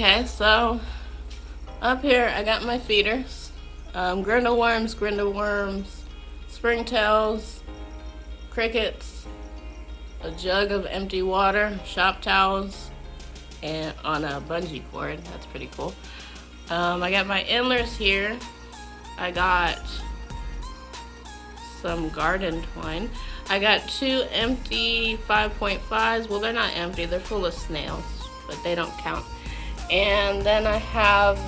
Okay, so up here I got my feeders. Grindle worms, springtails, crickets, a jug of empty water, shop towels, and on a bungee cord. That's pretty cool. I got my endlers here. I got some garden twine. I got 2 empty 5.5s. Well, they're not empty, they're full of snails, but they don't count. And then I have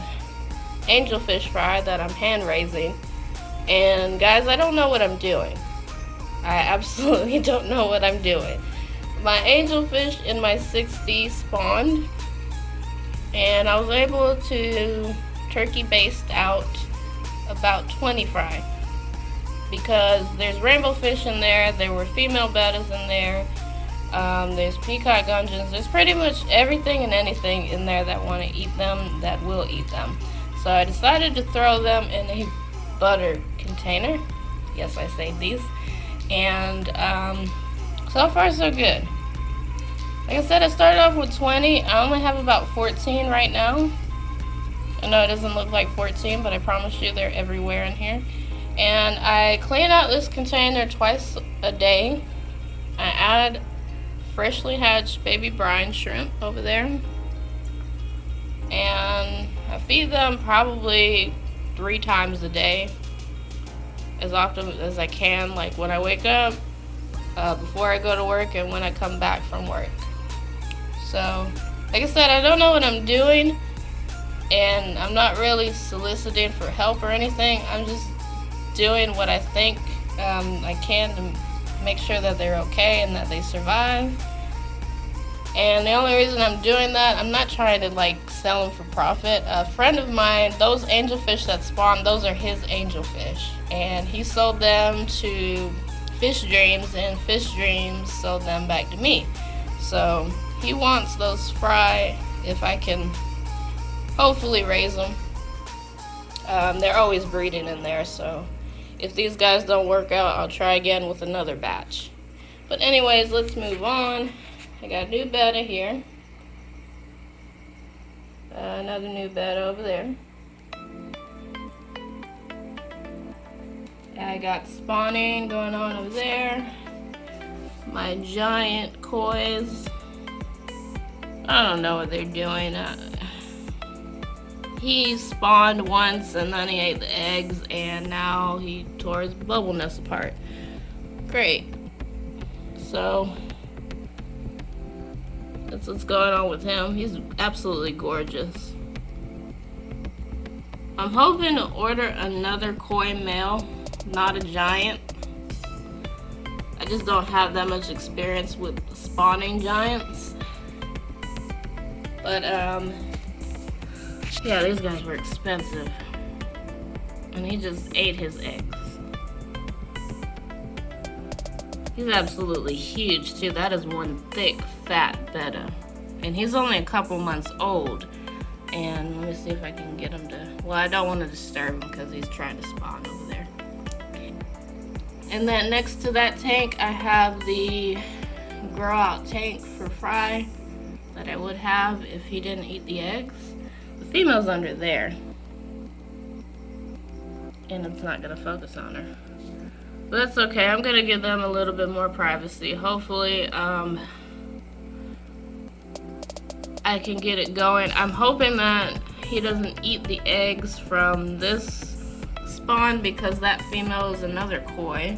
angelfish fry that I'm hand raising. And guys, I don't know what I'm doing. I absolutely don't know what I'm doing. My angelfish in my 6D spawned, and I was able to turkey baste out about 20 fry because there's rainbow fish in there, there were female bettas in there, there's peacock gudgeons, there's pretty much everything and anything in there that want to eat them, that will eat them. So I decided to throw them in a butter container. Yes, I say these. And so far so good. Like I said, I started off with 20. I only have about 14 right now. I know it doesn't look like 14, but I promise you they're everywhere in here. And I clean out this container twice a day. I add freshly hatched baby brine shrimp over there. And I feed them probably 3 times a day, as often as I can, like when I wake up, before I go to work, and when I come back from work. So, like I said, I don't know what I'm doing, and I'm not really soliciting for help or anything. I'm just doing what I think I can to make sure that they're okay and that they survive. And the only reason I'm doing that, I'm not trying to like sell them for profit. A friend of mine, those angelfish that spawn, those are his angelfish, and he sold them to Fish Dreams, and Fish Dreams sold them back to me. So he wants those fry if I can hopefully raise them. They're always breeding in there, so if these guys don't work out, I'll try again with another batch. But anyways, let's move on. I got a new betta here. Another new betta over there. I got spawning going on over there. My giant kois. I don't know what they're doing. He spawned once and then he ate the eggs, and now he tore his bubble nest apart. Great. So that's what's going on with him. He's absolutely gorgeous. I'm hoping to order another koi male, not a giant. I just don't have that much experience with spawning giants. But yeah, these guys were expensive. And he just ate his eggs. He's absolutely huge too. That is one thick, fat betta. And he's only a couple months old. And let me see if I can get him to... Well, I don't want to disturb him because he's trying to spawn over there. And then next to that tank, I have the grow out tank for fry that I would have if he didn't eat the eggs. The female's under there. And it's not going to focus on her. But that's okay. I'm going to give them a little bit more privacy. Hopefully, I can get it going. I'm hoping that he doesn't eat the eggs from this spawn because that female is another koi.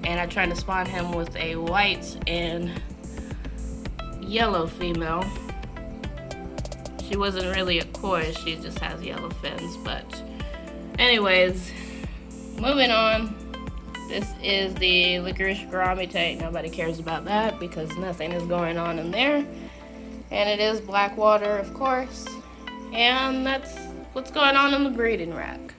And I tried to spawn him with a white and yellow female. She wasn't really a koi, she just has yellow fins. But anyways, moving on. This is the licorice gourami tank. Nobody cares about that because nothing is going on in there. And it is black water, of course. And that's what's going on in the breeding rack.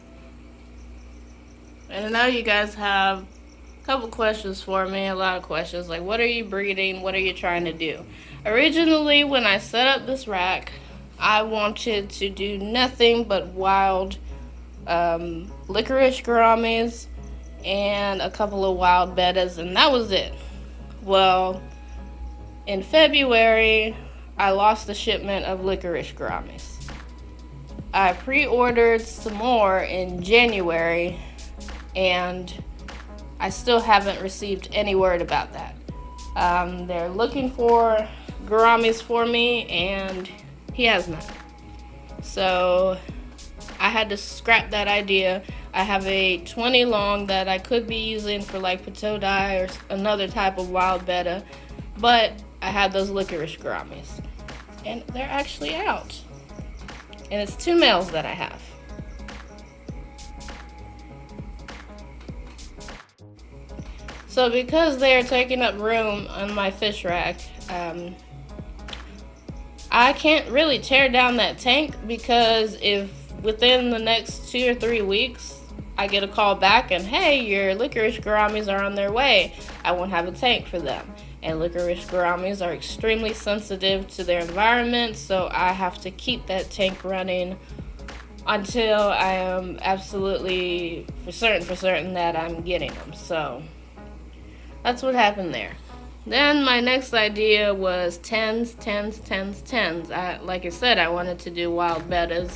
And I know you guys have a couple questions for me, a lot of questions. Like, what are you breeding? What are you trying to do? Originally, when I set up this rack, I wanted to do nothing but wild licorice gouramis and a couple of wild bettas, and that was it. Well, in February, I lost the shipment of licorice gouramis. I pre-ordered some more in January, and I still haven't received any word about that. They're looking for gouramis for me, and he has none. So I had to scrap that idea. I have a 20 long that I could be using for like patodai or another type of wild betta, but I had those licorice gouramis, and they're actually out. And it's 2 males that I have. So because they're taking up room on my fish rack, I can't really tear down that tank, because if within the next 2 or 3 weeks I get a call back and, hey, your licorice gouramis are on their way, I won't have a tank for them. And licorice gouramis are extremely sensitive to their environment, so I have to keep that tank running until I am absolutely for certain that I'm getting them. So that's what happened there. Then my next idea was tens. Like I said, I wanted to do wild bettas.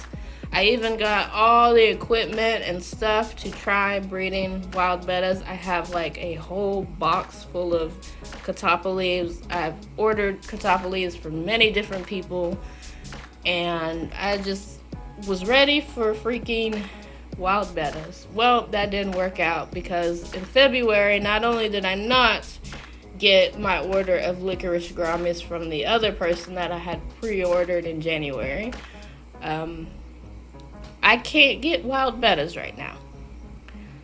I even got all the equipment and stuff to try breeding wild bettas. I have like a whole box full of catappa leaves. I've ordered catappa leaves from many different people, and I just was ready for freaking wild bettas. Well, that didn't work out, because in February, not only did I not get my order of licorice gouramis from the other person that I had pre-ordered in January, I can't get wild bettas right now.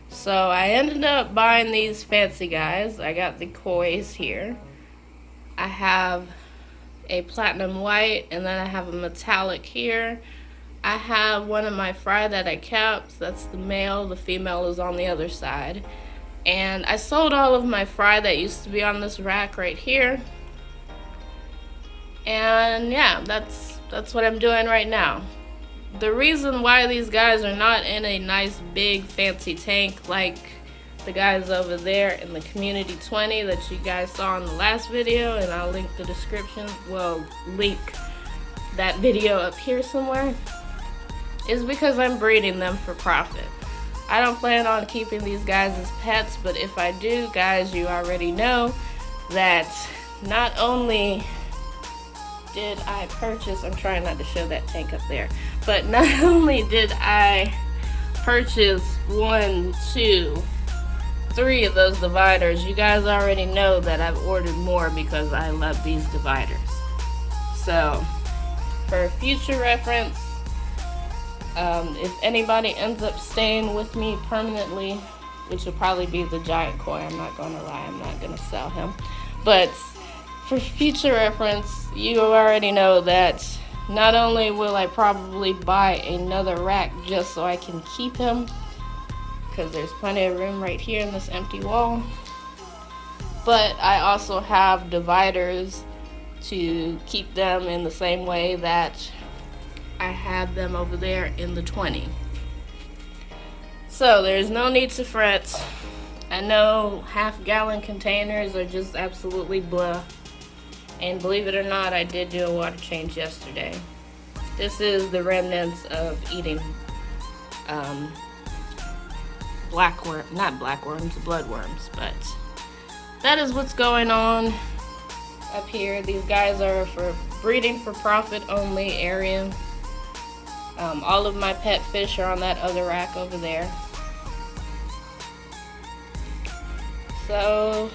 So I ended up buying these fancy guys. I got the kois here. I have a platinum white, and then I have a metallic here. I have one of my fry that I kept. That's the male. The female is on the other side. And I sold all of my fry that used to be on this rack right here. And yeah, that's what I'm doing right now. The reason why these guys are not in a nice big fancy tank like the guys over there in the Community 20 that you guys saw in the last video, and I'll link the description, link that video up here somewhere, is because I'm breeding them for profit. I don't plan on keeping these guys as pets, but if I do, guys, you already know that not only did I purchase, I'm trying not to show that tank up there, but not only did I purchase 1, 2, 3 of those dividers, you guys already know that I've ordered more because I love these dividers. So for future reference, if anybody ends up staying with me permanently, which will probably be the giant koi, I'm not gonna lie, I'm not gonna sell him, but for future reference, you already know that not only will I probably buy another rack just so I can keep him, because there's plenty of room right here in this empty wall, but I also have dividers to keep them in the same way that I have them over there in the 20. So there's no need to fret. I know half-gallon containers are just absolutely blah. And believe it or not, I did do a water change yesterday. This is the remnants of eating bloodworms, but that is what's going on up here. These guys are for breeding for profit only area. All of my pet fish are on that other rack over there. So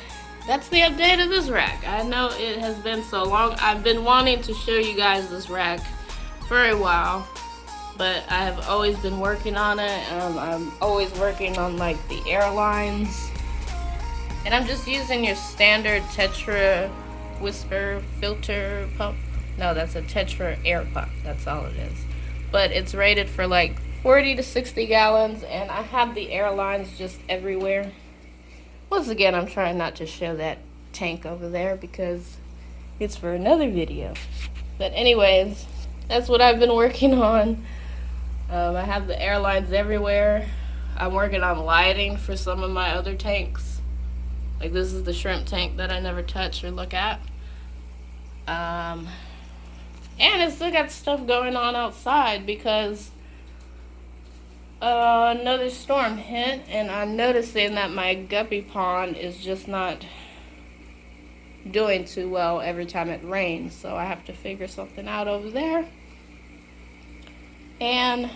that's the update of this rack. I know it has been so long. I've been wanting to show you guys this rack for a while, but I've always been working on it. I'm always working on like the airlines, and I'm just using your standard Tetra whisper filter pump. No, that's a Tetra air pump. That's all it is. But it's rated for like 40 to 60 gallons, and I have the airlines just everywhere. Once again, I'm trying not to show that tank over there because it's for another video. But anyways, that's what I've been working on. I have the airlines everywhere. I'm working on lighting for some of my other tanks. Like this is the shrimp tank that I never touch or look at. And it's still got stuff going on outside because another storm hit, and I'm noticing that my guppy pond is just not doing too well every time it rains, so I have to figure something out over there. And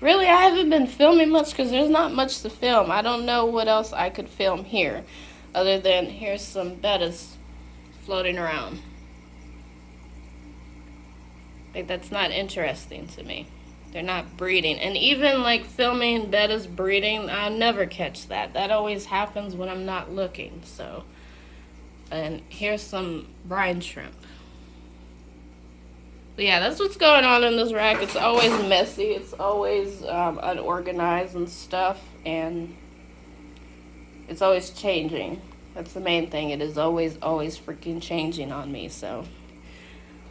really, I haven't been filming much because there's not much to film. I don't know what else I could film here other than here's some bettas floating around. Like, that's not interesting to me. They're not breeding. And even like filming bettas breeding, I never catch that. That always happens when I'm not looking. So, and here's some brine shrimp. But yeah, that's what's going on in this rack. It's always messy. It's always unorganized and stuff. And it's always changing. That's the main thing. It is always freaking changing on me. So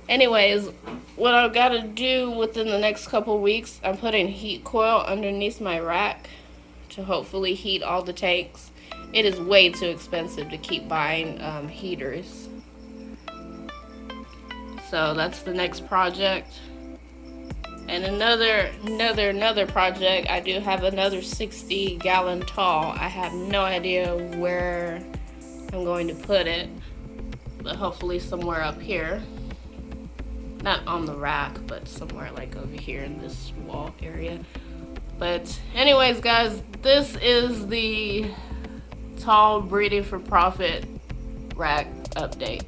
anyways, what I've got to do within the next couple weeks, I'm putting heat coil underneath my rack to hopefully heat all the tanks. It is way too expensive to keep buying heaters. So that's the next project. And another project, I do have another 60-gallon tall. I have no idea where I'm going to put it, but hopefully somewhere up here. Not on the rack, but somewhere like over here in this wall area. But anyways, guys, this is the tall breeding for profit rack update.